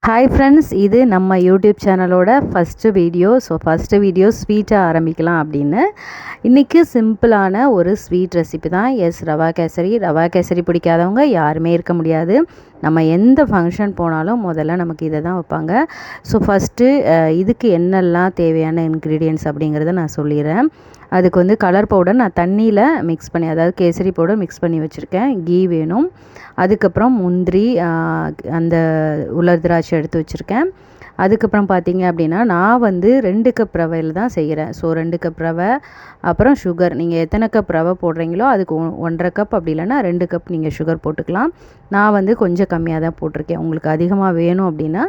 Hi friends, இது நம்ம YouTube சேனலோட ஃபஸ்ட்டு வீடியோ. ஃபஸ்ட்டு வீடியோ ஸ்வீட்டாக ஆரம்பிக்கலாம் அப்படின்னு. இன்றைக்கி சிம்பிளான ஒரு ஸ்வீட் ரெசிபி தான். ரவா கேசரி. ரவா கேசரி பிடிக்காதவங்க யாருமே இருக்க முடியாது. நம்ம எந்த ஃபங்க்ஷன் போனாலும் முதல்ல நமக்கு இதை தான் வைப்பாங்க. ஃபஸ்ட்டு இதுக்கு என்னெல்லாம் தேவையான இன்க்ரீடியன்ட்ஸ் அப்படிங்கிறத நான் சொல்லிடுறேன். அதுக்கு கலர் பவுடர் நான் தண்ணியில் மிக்ஸ் பண்ணி, அதாவது கேசரி பவுடர் மிக்ஸ் பண்ணி வச்சுருக்கேன். கீ வேணும். அதுக்கப்புறம் முந்திரி, அந்த உலர் திராட்சை எடுத்து வச்சுருக்கேன். அதுக்கப்புறம் பார்த்திங்க அப்படின்னா நான் 2 கப் ரவையில் தான் செய்கிறேன். 2 கப் ரவை, அப்புறம் சுகர். நீங்கள் எத்தனை கப் ரவை போடுறீங்களோ அதுக்கு 1.5 கப், அப்படி இல்லைன்னா 2 கப் நீங்கள் சுகர் போட்டுக்கலாம். நான் கொஞ்சம் கம்மியாக தான் போட்டிருக்கேன். உங்களுக்கு அதிகமாக வேணும் அப்படின்னா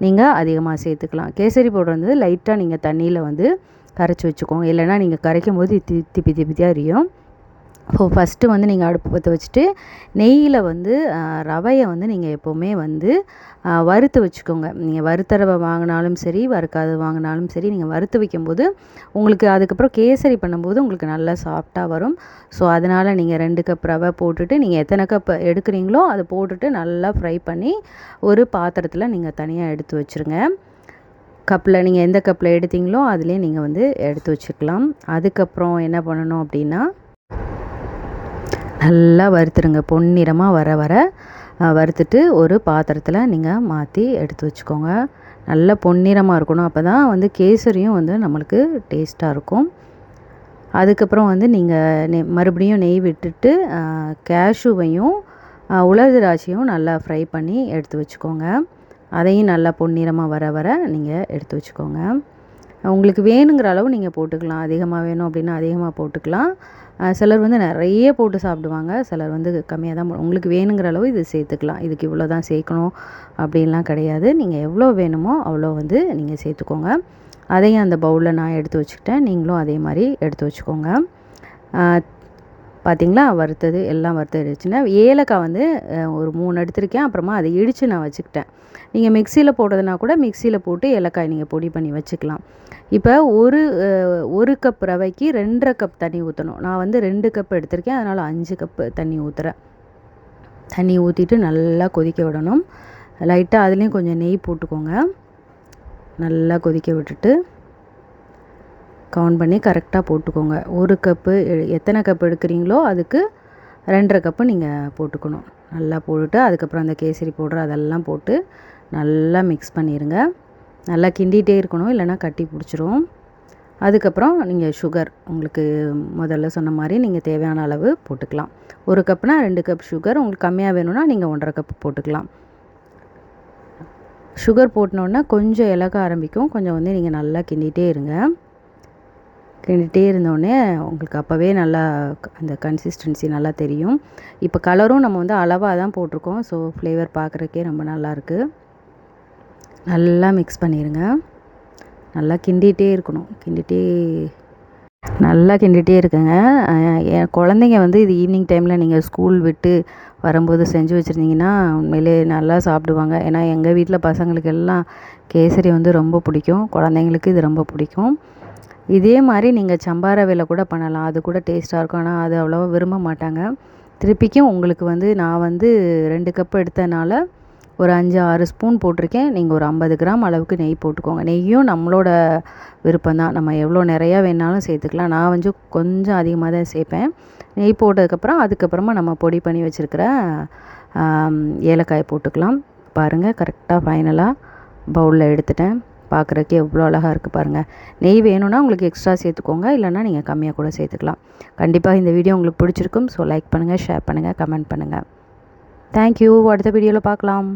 நீங்கள் அதிகமாக சேர்த்துக்கலாம். கேசரி பவுடர் லைட்டாக நீங்கள் தண்ணியில் கரைச்சி வச்சுக்கோங்க. இல்லைனா நீங்கள் கரைக்கும் போது திப்பி திப்பியாக எரியும். ஃபஸ்ட்டு நீங்கள் அடுப்பு பற்ற வச்சுட்டு நெய்யில் ரவையை நீங்கள் எப்போவுமே வறுத்து வச்சுக்கோங்க. நீங்கள் வறுத்த ரவை வாங்கினாலும் சரி, வறுக்காது வாங்கினாலும் சரி, நீங்கள் வறுத்து வைக்கும்போது உங்களுக்கு அதுக்கப்புறம் கேசரி பண்ணும்போது உங்களுக்கு நல்லா சாஃப்டாக வரும். அதனால் நீங்கள் 2 கப் ரவை போட்டுட்டு, நீங்கள் எத்தனை கப் எடுக்கிறீங்களோ அதை போட்டுட்டு நல்லா ஃப்ரை பண்ணி ஒரு பாத்திரத்தில் நீங்கள் தனியாக எடுத்து வச்சுருங்க. கப்பில் நீங்கள் எந்த கப்பில் எடுத்தீங்களோ அதுலேயே நீங்கள் எடுத்து வச்சுக்கலாம். அதுக்கப்புறம் என்ன பண்ணணும் அப்படின்னா, நல்லா வறுத்துருங்க. பொன்னிறமாக வர வறுத்துட்டு ஒரு பாத்திரத்தில் நீங்கள் மாற்றி எடுத்து வச்சுக்கோங்க. நல்லா பொன்னிறமாக இருக்கணும். அப்போ தான் கேசரியும் நம்மளுக்கு டேஸ்ட்டாக இருக்கும். அதுக்கப்புறம் நீங்கள் மறுபடியும் நெய் விட்டுட்டு கேஷ்யூவையும் உலர் திராட்சையும் நல்லா ஃப்ரை பண்ணி எடுத்து வச்சுக்கோங்க. அதையும் நல்லா பொன்னிறமாக வர நீங்கள் எடுத்து வச்சுக்கோங்க. உங்களுக்கு வேணுங்கிற அளவு நீங்கள் போட்டுக்கலாம். அதிகமாக வேணும் அப்படின்னா அதிகமாக போட்டுக்கலாம். சிலர் நிறைய போட்டு சாப்பிடுவாங்க. சிலர் கம்மியாக தான். உங்களுக்கு வேணுங்கிற அளவு இது சேர்த்துக்கலாம். இதுக்கு இவ்வளோ தான் சேர்க்கணும் அப்படின்லாம் கிடையாது. நீங்கள் எவ்வளோ வேணுமோ அவ்வளோ நீங்கள் சேர்த்துக்கோங்க. அதையும் அந்த பவுலில் நான் எடுத்து வச்சுக்கிட்டேன். நீங்களும் அதே மாதிரி எடுத்து வச்சுக்கோங்க. பார்த்திங்களா, வறுத்தது எல்லாம் வறுத்துடுச்சுன்னா, ஏலக்காய் ஒரு 3 எடுத்திருக்கேன். அப்புறமா அதை இடித்து நான் வச்சுக்கிட்டேன். நீங்கள் மிக்சியில் போடுறதுனா கூட மிக்சியில் போட்டு ஏலக்காய் நீங்கள் பொடி பண்ணி வச்சுக்கலாம். இப்போ ஒரு கப் ரவைக்கு 2.5 கப் தண்ணி ஊற்றணும். நான் 2 கப் எடுத்திருக்கேன். அதனால் 5 கப்பு தண்ணி ஊற்றுறேன். தண்ணி ஊற்றிட்டு நல்லா கொதிக்க விடணும். லைட்டாக அதுலேயும் கொஞ்சம் நெய் போட்டுக்கோங்க. நல்லா கொதிக்க விட்டுட்டு கவுண்ட் பண்ணி கரெக்டாக போட்டுக்கோங்க. ஒரு கப்பு எத்தனை கப் எடுக்கிறீங்களோ அதுக்கு 2.5 கப்பு நீங்கள் போட்டுக்கணும். நல்லா போட்டுட்டு அதுக்கப்புறம் அந்த கேசரி பவுடர் அதெல்லாம் போட்டு நல்லா மிக்ஸ் பண்ணிடுங்க. நல்லா கிண்டிகிட்டே இருக்கணும், இல்லைனா கட்டி பிடிச்சிரும். அதுக்கப்புறம் நீங்கள் சுகர் உங்களுக்கு முதல்ல சொன்ன மாதிரி நீங்கள் தேவையான அளவு போட்டுக்கலாம். 1 கப்னால் 2 கப் சுகர். உங்களுக்கு கம்மியாக வேணும்னா நீங்கள் 1.5 கப் போட்டுக்கலாம். சுகர் போட்டினோன்னா கொஞ்சம் இலக ஆரம்பிக்கும். கொஞ்சம் நீங்கள் நல்லா கிண்டிகிட்டே இருங்க. கிண்டிகிட்டே இருந்தோடனே உங்களுக்கு அப்போவே நல்லா அந்த கன்சிஸ்டன்சி நல்லா தெரியும். இப்போ கலரும் நம்ம அளவாக தான் போட்டிருக்கோம். ஃப்ளேவர் பார்க்குறக்கே ரொம்ப நல்லாயிருக்கு. நல்லா மிக்ஸ் பண்ணிடுங்க. நல்லா கிண்டிகிட்டே இருக்கணும். நல்லா கிண்டிகிட்டே இருக்குங்க. என் குழந்தைங்க இது ஈவினிங் டைமில் நீங்கள் ஸ்கூல் விட்டு வரும்போது செஞ்சு வச்சுருந்தீங்கன்னா உண்மையிலே நல்லா சாப்பிடுவாங்க. ஏன்னா எங்கள் வீட்டில் பசங்களுக்கு எல்லாம் கேசரி ரொம்ப பிடிக்கும். குழந்தைங்களுக்கு இது ரொம்ப பிடிக்கும். இதே மாதிரி நீங்கள் சம்பா ரவையில் கூட பண்ணலாம். அது கூட டேஸ்ட்டாக இருக்கும். ஆனால் அது அவ்வளோவா விரும்ப மாட்டாங்க. திருப்பிக்கும் உங்களுக்கு நான் 2 கப் எடுத்தனால ஒரு 5-6 ஸ்பூன் போட்டிருக்கேன். நீங்கள் ஒரு 50 கிராம் அளவுக்கு நெய் போட்டுக்கோங்க. நெய்யும் நம்மளோட விருப்பம் தான். நம்ம எவ்வளோ நிறையா வேணாலும் சேர்த்துக்கலாம். நான் கொஞ்சம் அதிகமாக தான் சேர்ப்பேன். நெய் போட்டதுக்கப்புறம் அதுக்கப்புறமா நம்ம பொடி பண்ணி வச்சுருக்கிற ஏலக்காய் போட்டுக்கலாம். பாருங்கள், கரெக்டாக ஃபைனலாக பவுலில் எடுத்துட்டேன். பார்க்குறக்கே எவ்வளோ அழகாக இருக்குது பாருங்கள். நெய் வேணும்னா உங்களுக்கு எக்ஸ்ட்ரா சேர்த்துக்கோங்க, இல்லைனா நீங்கள் கம்மியாக கூட சேர்த்துக்கலாம். கண்டிப்பாக இந்த வீடியோ உங்களுக்கு பிடிச்சிருக்கும். லைக் பண்ணுங்கள், ஷேர் பண்ணுங்கள், கமெண்ட் பண்ணுங்கள். தேங்க்யூ. அடுத்த வீடியோவில் பார்க்கலாம்.